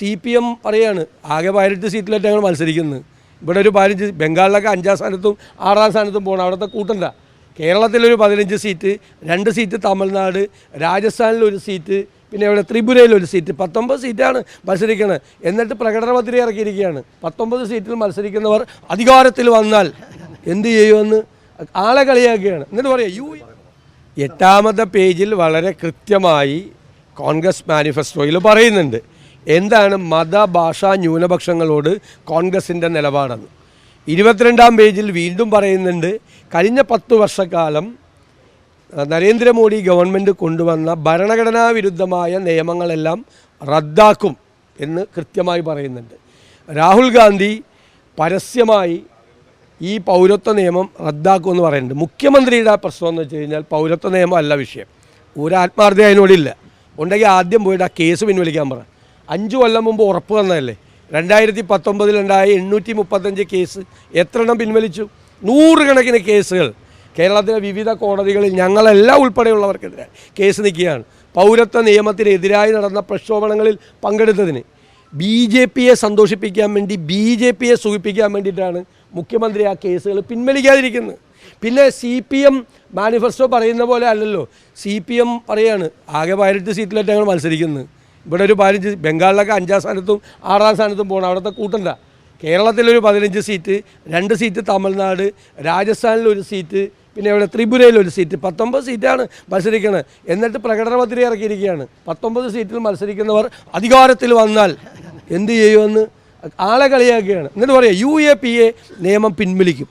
CPM പറയാണ് ആകെ 18 സീറ്റിലായിട്ട് ഞങ്ങൾ മത്സരിക്കുന്നത്. ഇവിടെ ഒരു 15, ബംഗാളിലൊക്കെ 5ാം സ്ഥാനത്തും 6ാം സ്ഥാനത്തും പോകണം. അവിടുത്തെ കൂട്ടണ്ട. കേരളത്തിലൊരു 15 സീറ്റ്, 2 സീറ്റ് തമിഴ്നാട്, രാജസ്ഥാനിലൊരു സീറ്റ്, പിന്നെ ഇവിടെ ത്രിപുരയിലൊരു സീറ്റ്, 19 സീറ്റാണ് മത്സരിക്കുന്നത്. എന്നിട്ട് പ്രകടന പത്രിക ഇറക്കിയിരിക്കുകയാണ്. 19 സീറ്റിൽ മത്സരിക്കുന്നവർ അധികാരത്തിൽ വന്നാൽ എന്ത് ചെയ്യുമെന്ന് ആളെ കളിയാക്കുകയാണ്. എന്നിട്ട് പറയാം 8ാമത്തെ പേജിൽ വളരെ കൃത്യമായി കോൺഗ്രസ് മാനിഫെസ്റ്റോയിൽ പറയുന്നുണ്ട് എന്താണ് മതഭാഷാ ന്യൂനപക്ഷങ്ങളോട് കോൺഗ്രസിൻ്റെ നിലപാടെന്ന്. 22ാം പേജിൽ വീണ്ടും പറയുന്നുണ്ട് കഴിഞ്ഞ 10 വർഷക്കാലം നരേന്ദ്രമോദി ഗവൺമെൻറ് കൊണ്ടുവന്ന ഭരണഘടനാ വിരുദ്ധമായ നിയമങ്ങളെല്ലാം റദ്ദാക്കും എന്ന് കൃത്യമായി പറയുന്നുണ്ട്. രാഹുൽ ഗാന്ധി പരസ്യമായി ഈ പൗരത്വ നിയമം റദ്ദാക്കുമെന്ന് പറയുന്നുണ്ട്. മുഖ്യമന്ത്രിയുടെ പ്രശ്നം എന്ന് വെച്ച് കഴിഞ്ഞാൽ പൗരത്വ നിയമം അല്ല വിഷയം. ഒരു ആത്മാർത്ഥത അതിനോടില്ല. ഉണ്ടെങ്കിൽ ആദ്യം പോയിട്ട് ആ കേസ് പിൻവലിക്കാൻ പറ. 5 കൊല്ലം മുമ്പ് ഉറപ്പ് തന്നതല്ലേ. 2019 835 കേസ് എത്ര എണ്ണം പിൻവലിച്ചു? 100 കണക്കിന് കേസുകൾ കേരളത്തിലെ വിവിധ കോടതികളിൽ ഞങ്ങളെല്ലാം ഉൾപ്പെടെയുള്ളവർക്കെതിരെ കേസ് നിൽക്കുകയാണ്. പൗരത്വ നിയമത്തിനെതിരായി നടന്ന പ്രക്ഷോഭങ്ങളിൽ പങ്കെടുത്തതിന് BJPയെ സന്തോഷിപ്പിക്കാൻ വേണ്ടി, BJPയെ സൂചിപ്പിക്കാൻ വേണ്ടിയിട്ടാണ് മുഖ്യമന്ത്രി ആ കേസുകൾ പിൻവലിക്കാതിരിക്കുന്നത്. പിന്നെ CPM മാനിഫെസ്റ്റോ പറയുന്ന പോലെ അല്ലല്ലോ. CPM പറയാണ് ആകെ 18 സീറ്റിലായിട്ട് ഞങ്ങൾ മത്സരിക്കുന്നത്. ഇവിടെ ഒരു 15, ബംഗാളിലൊക്കെ 5ാം സ്ഥാനത്തും 6ാം സ്ഥാനത്തും പോകണം. അവിടുത്തെ കൂട്ടണ്ട. കേരളത്തിലൊരു 15 സീറ്റ്, 2 സീറ്റ് തമിഴ്നാട്, രാജസ്ഥാനിലൊരു സീറ്റ്, പിന്നെ ഇവിടെ ത്രിപുരയിലൊരു സീറ്റ്, 19 സീറ്റാണ് മത്സരിക്കുന്നത്. എന്നിട്ട് പ്രകടന പത്രിക ഇറക്കിയിരിക്കുകയാണ്. 19 സീറ്റിൽ മത്സരിക്കുന്നവർ അധികാരത്തിൽ വന്നാൽ എന്ത് ചെയ്യുമെന്ന് ആളെ കളിയാക്കുകയാണ്. എന്നിട്ട് പറയാം UAPA നിയമം പിൻവലിക്കും.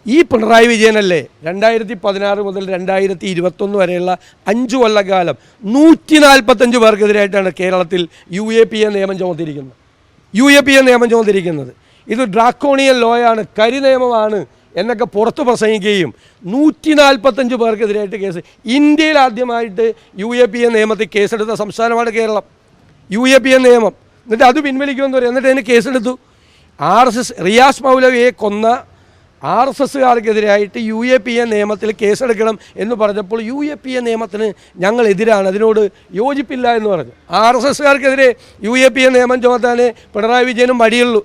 ഈ പിണറായി വിജയനല്ലേ 2016 മുതൽ 2021 വരെയുള്ള 5 കൊല്ലക്കാലം 145 പേർക്കെതിരായിട്ടാണ് കേരളത്തിൽ UAPA നിയമം ചുമത്തിയിരിക്കുന്നത്. ഇത് ഡ്രാക്കോണിയൻ ലോയാണ്, കരി നിയമമാണ് എന്നൊക്കെ പുറത്ത് പ്രസംഗിക്കുകയും 145 പേർക്കെതിരായിട്ട് കേസ്. ഇന്ത്യയിൽ ആദ്യമായിട്ട് UAPA നിയമത്തിൽ കേസെടുത്ത സംസ്ഥാനമാണ് കേരളം. UAPA നിയമം എന്നിട്ട് അത് പിൻവലിക്കുമെന്ന് പറയും. എന്നിട്ട് അതിന് കേസെടുത്തു. RSS റിയാസ് മൗലവിയെ കൊന്ന RSSകാർക്കെതിരായിട്ട് UAPA നിയമത്തിൽ കേസെടുക്കണം എന്ന് പറഞ്ഞപ്പോൾ UAPA നിയമത്തിന് ഞങ്ങൾ എതിരാണ്, അതിനോട് യോജിപ്പില്ല എന്ന് പറഞ്ഞു. RSSകാർക്കെതിരെ UAPA നിയമം ചുമത്താൻ പിണറായി വിജയനും മടിയുള്ളൂ.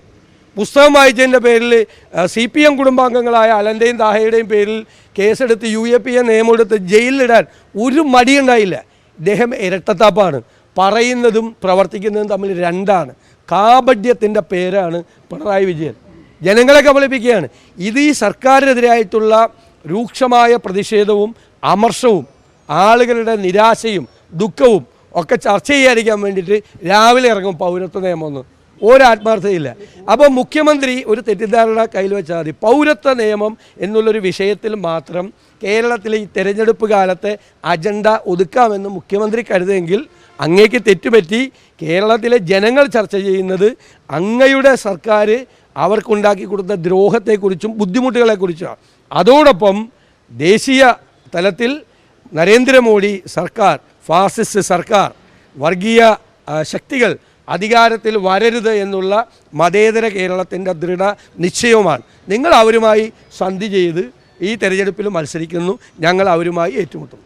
പുസ്തകം വായിച്ചതിൻ്റെ പേരിൽ CPM കുടുംബാംഗങ്ങളായ അലൻ്റെയും താഹയുടെയും പേരിൽ കേസെടുത്ത് UAPA നിയമം എടുത്ത് ജയിലിലിടാൻ ഒരു മടിയുണ്ടായില്ല. ഇദ്ദേഹം ഇരട്ടത്താപ്പാണ്. പറയുന്നതും പ്രവർത്തിക്കുന്നതും തമ്മിൽ രണ്ടാണ്. കാപഢ്യത്തിൻ്റെ പേരാണ് പിണറായി വിജയൻ. ജനങ്ങളെ കബളിപ്പിക്കുകയാണ്. ഇത് ഈ സർക്കാരിനെതിരായിട്ടുള്ള രൂക്ഷമായ പ്രതിഷേധവും അമർഷവും ആളുകളുടെ നിരാശയും ദുഃഖവും ഒക്കെ ചർച്ച ചെയ്യാതിരിക്കാൻ വേണ്ടിയിട്ട് രാവിലെ ഇറങ്ങും പൗരത്വ നിയമമൊന്നും. ഒരാത്മാർത്ഥതയില്ല. അപ്പോൾ മുഖ്യമന്ത്രി ഒരു തെറ്റിദ്ധാരണ കയ്യിൽ വെച്ചാൽ മതി. പൗരത്വ നിയമം എന്നുള്ളൊരു വിഷയത്തിൽ മാത്രം കേരളത്തിലെ ഈ തെരഞ്ഞെടുപ്പ് കാലത്തെ അജണ്ട ഒതുക്കാമെന്ന് മുഖ്യമന്ത്രി കരുതെങ്കിൽ അങ്ങേക്ക് തെറ്റുപറ്റി. കേരളത്തിലെ ജനങ്ങൾ ചർച്ച ചെയ്യുന്നത് അങ്ങയുടെ സർക്കാർ അവർക്കുണ്ടാക്കി കൊടുത്ത ദ്രോഹത്തെക്കുറിച്ചും ബുദ്ധിമുട്ടുകളെക്കുറിച്ചുമാണ്. അതോടൊപ്പം ദേശീയ തലത്തിൽ നരേന്ദ്രമോദി സർക്കാർ, ഫാസിസ്റ്റ് സർക്കാർ, വർഗീയ ശക്തികൾ അധികാരത്തിൽ വരരുത് എന്നുള്ള മതേതര കേരളത്തിൻ്റെ ദൃഢ നിശ്ചയവുമാണ്. നിങ്ങൾ അവരുമായി സന്ധി ചെയ്ത് ഈ തെരഞ്ഞെടുപ്പിൽ മത്സരിക്കുന്നു, ഞങ്ങൾ അവരുമായി ഏറ്റുമുട്ടും.